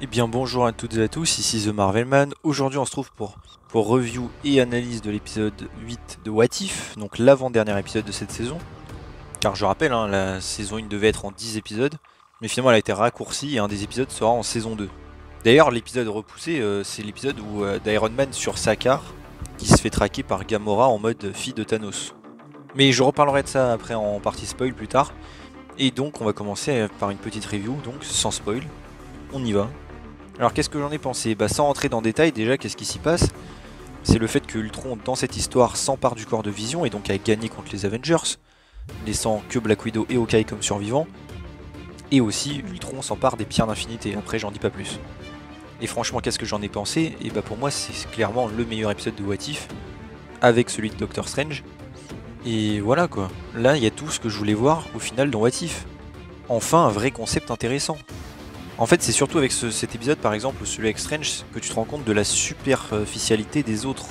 Eh bien bonjour à toutes et à tous, ici The Marvelman. Aujourd'hui on se trouve pour review et analyse de l'épisode 8 de What If, donc l'avant-dernier épisode de cette saison. Car je rappelle, la saison 1 devait être en 10 épisodes, mais finalement elle a été raccourcie et un des épisodes sera en saison 2. D'ailleurs l'épisode repoussé, c'est l'épisode où d'Iron Man sur Sakaar, qui se fait traquer par Gamora en mode fille de Thanos. Mais je reparlerai de ça après en partie spoil plus tard. Et donc on va commencer par une petite review, donc sans spoil. On y va. Alors qu'est-ce que j'en ai pensé? Sans rentrer dans le détail, déjà qu'est-ce qui s'y passe? C'est le fait que Ultron dans cette histoire s'empare du corps de Vision et donc a gagné contre les Avengers, laissant que Black Widow et Hawkeye comme survivants. Et aussi Ultron s'empare des pierres d'infinité, après j'en dis pas plus. Et franchement qu'est-ce que j'en ai pensé? Et pour moi c'est clairement le meilleur épisode de What If, avec celui de Doctor Strange. Et voilà quoi, là il y a tout ce que je voulais voir au final dans What If. Enfin un vrai concept intéressant. En fait, c'est surtout avec cet épisode, par exemple, ou celui avec Strange, que tu te rends compte de la superficialité des autres.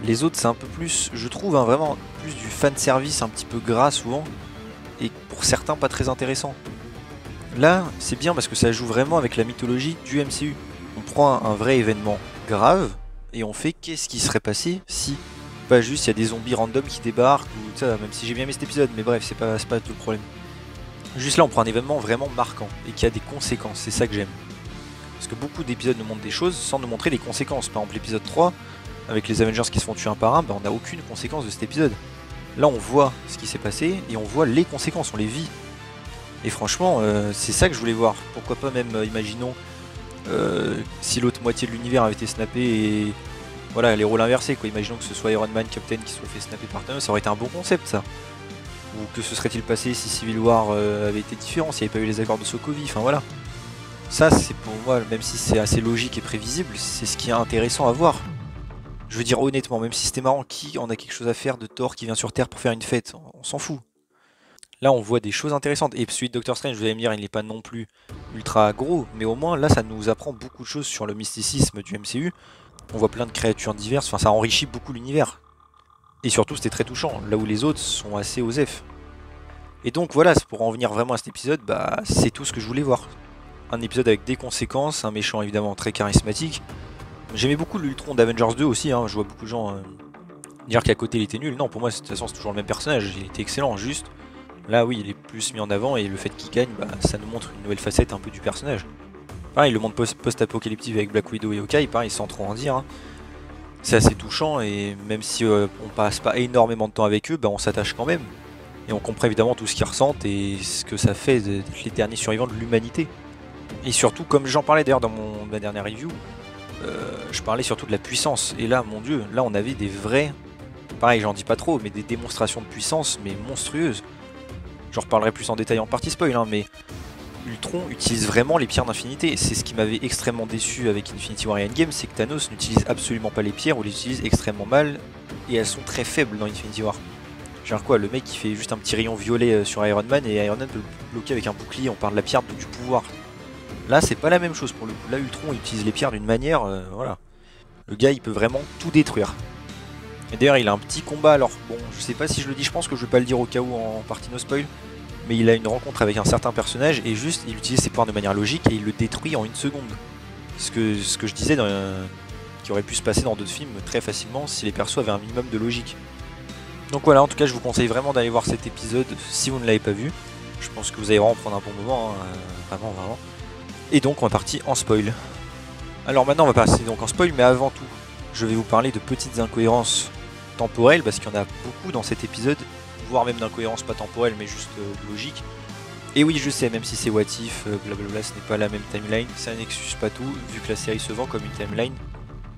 Les autres, c'est un peu plus, je trouve, vraiment plus du fanservice un petit peu gras souvent, et pour certains pas très intéressant. Là, c'est bien parce que ça joue vraiment avec la mythologie du MCU. On prend un vrai événement grave, et on fait qu'est-ce qui serait passé si. Pas juste il y a des zombies random qui débarquent, ou ça, même si j'ai bien aimé cet épisode, mais bref, c'est pas tout le problème. Juste là, on prend un événement vraiment marquant et qui a des conséquences, c'est ça que j'aime. Parce que beaucoup d'épisodes nous montrent des choses sans nous montrer les conséquences. Par exemple, l'épisode 3, avec les Avengers qui se font tuer un par un, on n'a aucune conséquence de cet épisode. Là, on voit ce qui s'est passé et on voit les conséquences, on les vit. Et franchement, c'est ça que je voulais voir. Pourquoi pas même, imaginons, si l'autre moitié de l'univers avait été snappé et voilà, les rôles inversés, quoi. Imaginons que ce soit Iron Man, Captain qui soit fait snapper par Thanos, ça aurait été un bon concept, ça. Ou que se serait-il passé si Civil War avait été différent, s'il n'y avait pas eu les accords de Sokovie, enfin voilà. Ça c'est pour moi, même si c'est assez logique et prévisible, c'est ce qui est intéressant à voir. Je veux dire honnêtement, même si c'était marrant, qui en a quelque chose à faire de Thor qui vient sur Terre pour faire une fête? On s'en fout. Là on voit des choses intéressantes, et celui de Doctor Strange, vous allez me dire, il n'est pas non plus ultra gros, mais au moins là ça nous apprend beaucoup de choses sur le mysticisme du MCU. On voit plein de créatures diverses, enfin ça enrichit beaucoup l'univers. Et surtout c'était très touchant, là où les autres sont assez osef. Et donc voilà, pour en venir vraiment à cet épisode, c'est tout ce que je voulais voir. Un épisode avec des conséquences, un méchant évidemment très charismatique. J'aimais beaucoup l'Ultron d'Avengers 2 aussi, je vois beaucoup de gens dire qu'à côté il était nul. Non, pour moi de toute façon c'est toujours le même personnage, il était excellent, juste. Là oui, il est plus mis en avant et le fait qu'il gagne, ça nous montre une nouvelle facette un peu du personnage. Pareil, le monde post-apocalyptique avec Black Widow et Hawkeye, pareil, sans trop en dire. C'est assez touchant et même si on passe pas énormément de temps avec eux, on s'attache quand même. Et on comprend évidemment tout ce qu'ils ressentent et ce que ça fait d'être les derniers survivants de l'humanité. Et surtout, comme j'en parlais d'ailleurs dans ma dernière review, je parlais surtout de la puissance. Et là, mon dieu, là on avait des vrais, pareil j'en dis pas trop, mais des démonstrations de puissance, mais monstrueuses. J'en reparlerai plus en détail en partie spoil, mais Ultron utilise vraiment les pierres d'infinité. C'est ce qui m'avait extrêmement déçu avec Infinity War et Endgame, c'est que Thanos n'utilise absolument pas les pierres ou les utilise extrêmement mal. Et elles sont très faibles dans Infinity War. Genre quoi, le mec il fait juste un petit rayon violet sur Iron Man et Iron Man peut le bloquer avec un bouclier, on parle de la pierre du pouvoir. Là c'est pas la même chose pour le coup, là Ultron utilise les pierres d'une manière, voilà. Le gars il peut vraiment tout détruire. Et d'ailleurs il a un petit combat, alors bon je sais pas si je le dis, je pense que je vais pas le dire au cas où en partie no spoil. Mais il a une rencontre avec un certain personnage et juste il utilise ses pouvoirs de manière logique et il le détruit en une seconde. Ce que je disais qui aurait pu se passer dans d'autres films très facilement si les persos avaient un minimum de logique. Donc voilà, en tout cas je vous conseille vraiment d'aller voir cet épisode si vous ne l'avez pas vu. Je pense que vous allez vraiment prendre un bon moment, vraiment. Et donc on est parti en spoil. Alors maintenant on va passer donc en spoil, mais avant tout, je vais vous parler de petites incohérences temporelles, parce qu'il y en a beaucoup dans cet épisode, voire même d'incohérences pas temporelles mais juste logiques. Et oui je sais, même si c'est What If, blablabla, ce n'est pas la même timeline, ça n'excuse pas tout, vu que la série se vend comme une timeline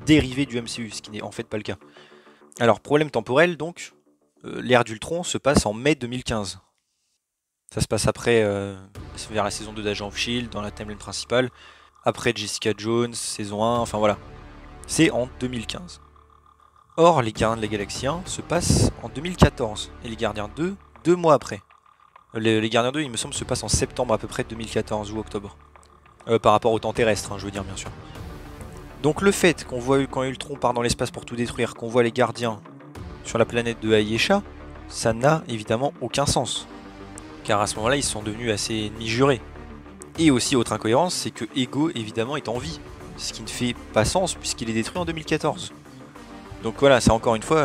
dérivée du MCU, ce qui n'est en fait pas le cas. Alors problème temporel donc, l'ère d'Ultron se passe en mai 2015. Ça se passe après, vers la saison 2 d'Agent of Shield, dans la timeline principale, après Jessica Jones, saison 1, enfin voilà. C'est en 2015. Or, les Gardiens de la Galaxie 1 se passent en 2014, et les Gardiens 2, 2 mois après. Les Gardiens 2, il me semble, se passent en septembre à peu près 2014 ou octobre. Par rapport au temps terrestre, je veux dire bien sûr. Donc le fait qu'on voit quand Ultron part dans l'espace pour tout détruire, qu'on voit les Gardiens sur la planète de Ayesha, ça n'a évidemment aucun sens. Car à ce moment-là, ils sont devenus assez ennemis jurés. Et aussi, autre incohérence, c'est que Ego, évidemment, est en vie. Ce qui ne fait pas sens, puisqu'il est détruit en 2014. Donc voilà, c'est encore une fois,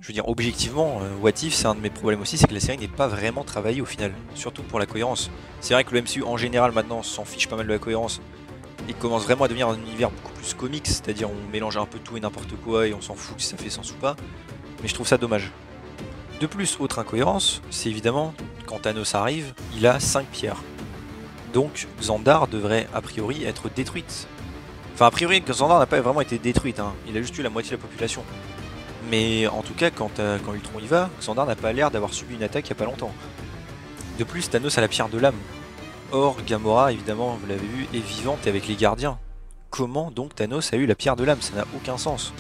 je veux dire, objectivement, What If, c'est un de mes problèmes aussi, c'est que la série n'est pas vraiment travaillée au final. Surtout pour la cohérence. C'est vrai que le MCU, en général, maintenant, s'en fiche pas mal de la cohérence. Et commence vraiment à devenir un univers beaucoup plus comique, c'est-à-dire on mélange un peu tout et n'importe quoi, et on s'en fout si ça fait sens ou pas. Mais je trouve ça dommage. De plus, autre incohérence, c'est évidemment, quand Thanos arrive, il a 5 pierres. Donc Xandar devrait a priori être détruite. Enfin, a priori, Xandar n'a pas vraiment été détruite, hein. Il a juste eu la moitié de la population. Mais en tout cas, quand Ultron y va, Xandar n'a pas l'air d'avoir subi une attaque il n'y a pas longtemps. De plus, Thanos a la pierre de l'âme. Or, Gamora, évidemment, vous l'avez vu, est vivante et avec les gardiens. Comment donc Thanos a eu la pierre de l'âme? Ça n'a aucun sens.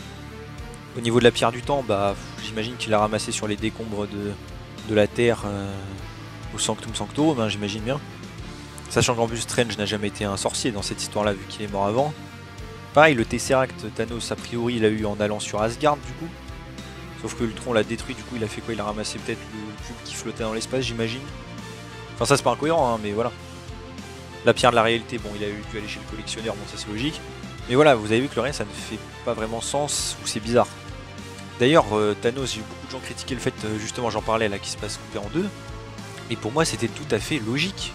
Au niveau de la pierre du temps, bah, j'imagine qu'il l'a ramassée sur les décombres de la Terre au Sanctum Sanctorum, hein, j'imagine bien. Sachant qu'en plus Strange n'a jamais été un sorcier dans cette histoire-là, vu qu'il est mort avant. Pareil, le Tesseract, Thanos, a priori, il l'a eu en allant sur Asgard, du coup. Sauf que Ultron l'a détruit, du coup, il a fait quoi? Il a ramassé peut-être le cube qui flottait dans l'espace, j'imagine. Enfin, ça, c'est pas incohérent, hein, mais voilà. La pierre de la réalité, bon, il a dû aller chez le collectionneur, bon, ça c'est logique. Mais voilà, vous avez vu que le reste, ça ne fait pas vraiment sens, ou c'est bizarre. D'ailleurs, Thanos, j'ai eu beaucoup de gens critiquer le fait, justement, j'en parlais là, qu'il se passe coupé en deux. Et pour moi, c'était tout à fait logique.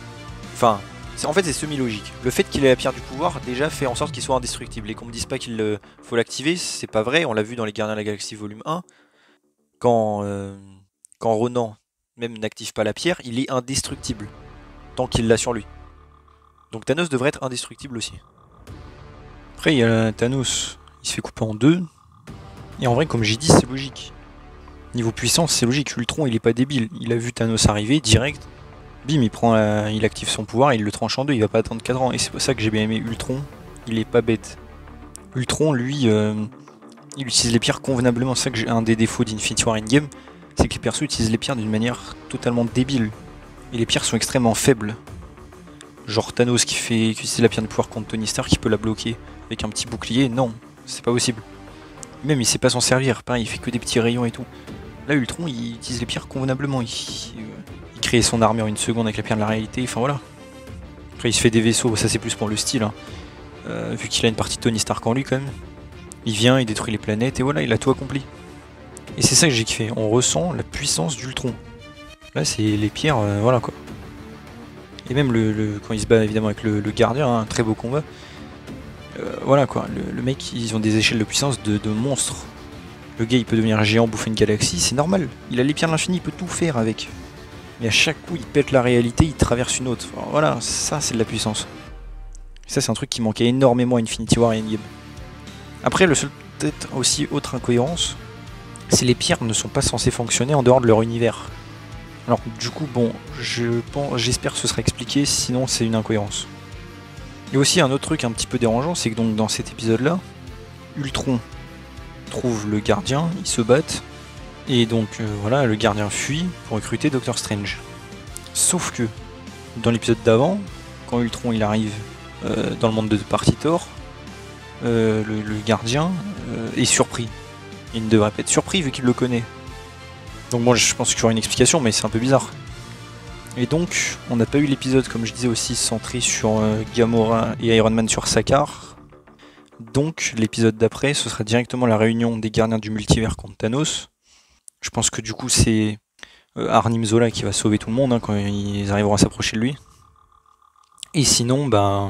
Enfin, en fait, c'est semi-logique. Le fait qu'il ait la pierre du pouvoir, déjà, fait en sorte qu'il soit indestructible. Et qu'on me dise pas qu'il faut l'activer, c'est pas vrai. On l'a vu dans les Gardiens de la Galaxie volume 1. Quand Ronan, même, n'active pas la pierre, il est indestructible. Tant qu'il l'a sur lui. Donc Thanos devrait être indestructible aussi. Après, il y a Thanos, il se fait couper en deux. Et en vrai, comme j'ai dit, c'est logique. Niveau puissance, c'est logique. Ultron, il est pas débile. Il a vu Thanos arriver, direct. Bim, il active son pouvoir, il le tranche en deux. Il va pas attendre 4 ans. Et c'est pour ça que j'ai bien aimé Ultron. Il est pas bête. Ultron, lui, il utilise les pierres convenablement. C'est ça que j'ai un des défauts d'Infinity War Endgame. C'est que les persos utilisent les pierres d'une manière totalement débile. Et les pierres sont extrêmement faibles. Genre Thanos qui utilise la pierre de pouvoir contre Tony Stark, qui peut la bloquer avec un petit bouclier. Non, c'est pas possible. Même il sait pas s'en servir, pareil, il fait que des petits rayons et tout. Là, Ultron, il utilise les pierres convenablement. Il crée son armure en une seconde avec la pierre de la réalité, enfin voilà. Après, il se fait des vaisseaux, ça c'est plus pour le style, hein. Vu qu'il a une partie de Tony Stark en lui quand même. Il vient, il détruit les planètes, et voilà, il a tout accompli. Et c'est ça que j'ai kiffé, on ressent la puissance d'Ultron. Là, c'est les pierres, voilà quoi. Et même quand il se bat évidemment avec le gardien, hein, un très beau combat. Voilà quoi, le mec, ils ont des échelles de puissance de monstres. Le gars, il peut devenir géant, bouffer une galaxie, c'est normal. Il a les pierres de l'infini, il peut tout faire avec. Mais à chaque coup, il pète la réalité, il traverse une autre. Enfin, voilà, ça c'est de la puissance. Et ça, c'est un truc qui manquait énormément à Infinity War et Endgame. Après, le seul, peut-être aussi autre incohérence, c'est les pierres ne sont pas censées fonctionner en dehors de leur univers. Alors du coup, bon, j'espère que ce sera expliqué, sinon c'est une incohérence. Et aussi un autre truc un petit peu dérangeant, c'est que donc dans cet épisode-là, Ultron trouve le gardien, ils se battent, et donc voilà, le gardien fuit pour recruter Doctor Strange. Sauf que, dans l'épisode d'avant, quand Ultron il arrive dans le monde de Partitor, le gardien est surpris. Il ne devrait pas être surpris vu qu'il le connaît. Donc moi je pense qu'il y aura une explication, mais c'est un peu bizarre. Et donc, on n'a pas eu l'épisode, comme je disais aussi, centré sur Gamora et Iron Man sur Sakaar. Donc l'épisode d'après, ce sera directement la réunion des gardiens du multivers contre Thanos. Je pense que du coup c'est Arnim Zola qui va sauver tout le monde, hein, quand ils arriveront à s'approcher de lui. Et sinon, bah,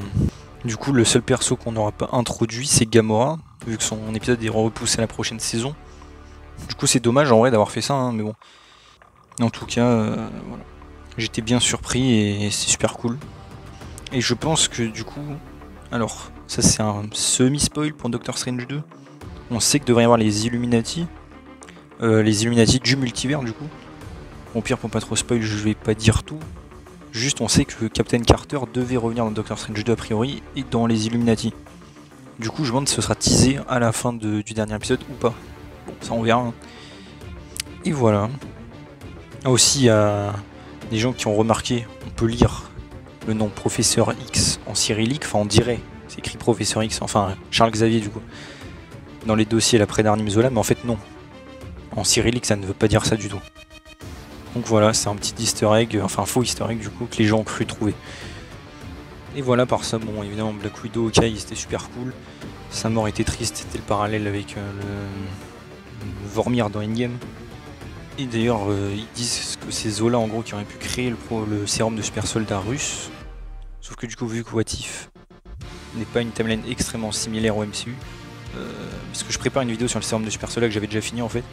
du coup le seul perso qu'on n'aura pas introduit, c'est Gamora, vu que son épisode est repoussé à la prochaine saison. Du coup c'est dommage en vrai d'avoir fait ça, hein, mais bon. En tout cas, voilà. J'étais bien surpris et c'est super cool. Et je pense que du coup, alors ça c'est un semi-spoil pour Doctor Strange 2. On sait que devrait y avoir les Illuminati du multivers du coup. Au pire, pour pas trop spoil, je vais pas dire tout. Juste on sait que Captain Carter devait revenir dans Doctor Strange 2 a priori et dans les Illuminati. Du coup je me demande si ce sera teasé à la fin du dernier épisode ou pas. Bon, ça on verra. Et voilà. Aussi il y a des gens qui ont remarqué, on peut lire le nom Professeur X en cyrillique, enfin on dirait, c'est écrit Professeur X, enfin Charles Xavier du coup, dans les dossiers là près d'Arnim Zola, mais en fait non. En cyrillique ça ne veut pas dire ça du tout. Donc voilà, c'est un petit easter egg, enfin un faux easter egg du coup, que les gens ont cru trouver. Et voilà, par ça, bon, évidemment, Black Widow, ok, c'était super cool. Sa mort était triste, c'était le parallèle avec le Vormir dans Endgame. Et d'ailleurs, ils disent que c'est Zola en gros qui aurait pu créer le sérum de super soldat russe. Sauf que du coup, vu que What If n'est pas une timeline extrêmement similaire au MCU, parce que je prépare une vidéo sur le sérum de super soldat que j'avais déjà fini en fait,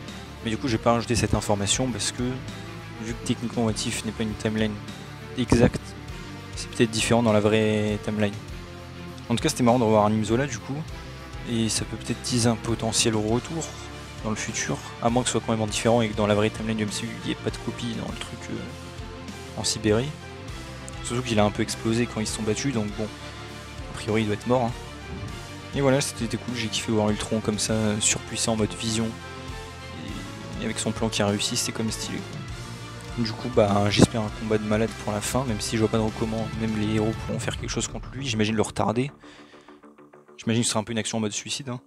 mais du coup, j'ai pas rajouté cette information parce que vu que techniquement What If n'est pas une timeline exacte, c'est peut-être différent dans la vraie timeline. En tout cas, c'était marrant de revoir un Zola du coup, et ça peut peut-être teaser un potentiel retour dans le futur, à moins que ce soit complètement différent et que dans la vraie timeline du MCU, il n'y ait pas de copie dans le truc en Sibérie. Surtout qu'il a un peu explosé quand ils se sont battus, donc bon, a priori il doit être mort. Hein. Et voilà, c'était cool, j'ai kiffé voir Ultron comme ça, surpuissant en mode vision, et avec son plan qui a réussi, c'était comme stylé. Du coup, bah, j'espère un combat de malade pour la fin, même si je vois pas trop comment même les héros pourront faire quelque chose contre lui, j'imagine le retarder. J'imagine que ce sera un peu une action en mode suicide. Hein.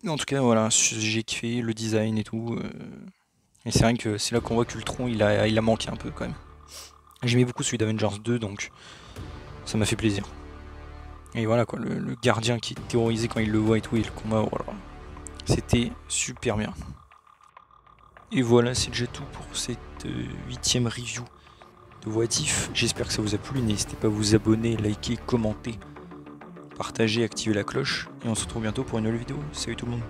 En tout cas, voilà, j'ai kiffé le design et tout. Et c'est vrai que c'est là qu'on voit qu'Ultron, il a manqué un peu quand même. J'aimais beaucoup celui d'Avengers 2, donc ça m'a fait plaisir. Et voilà quoi, le gardien qui est terrorisé quand il le voit et tout, et le combat, voilà. C'était super bien. Et voilà, c'est déjà tout pour cette 8ème review de What If. J'espère que ça vous a plu, n'hésitez pas à vous abonner, liker, commenter, partager, activer la cloche. Et on se retrouve bientôt pour une nouvelle vidéo. Salut tout le monde.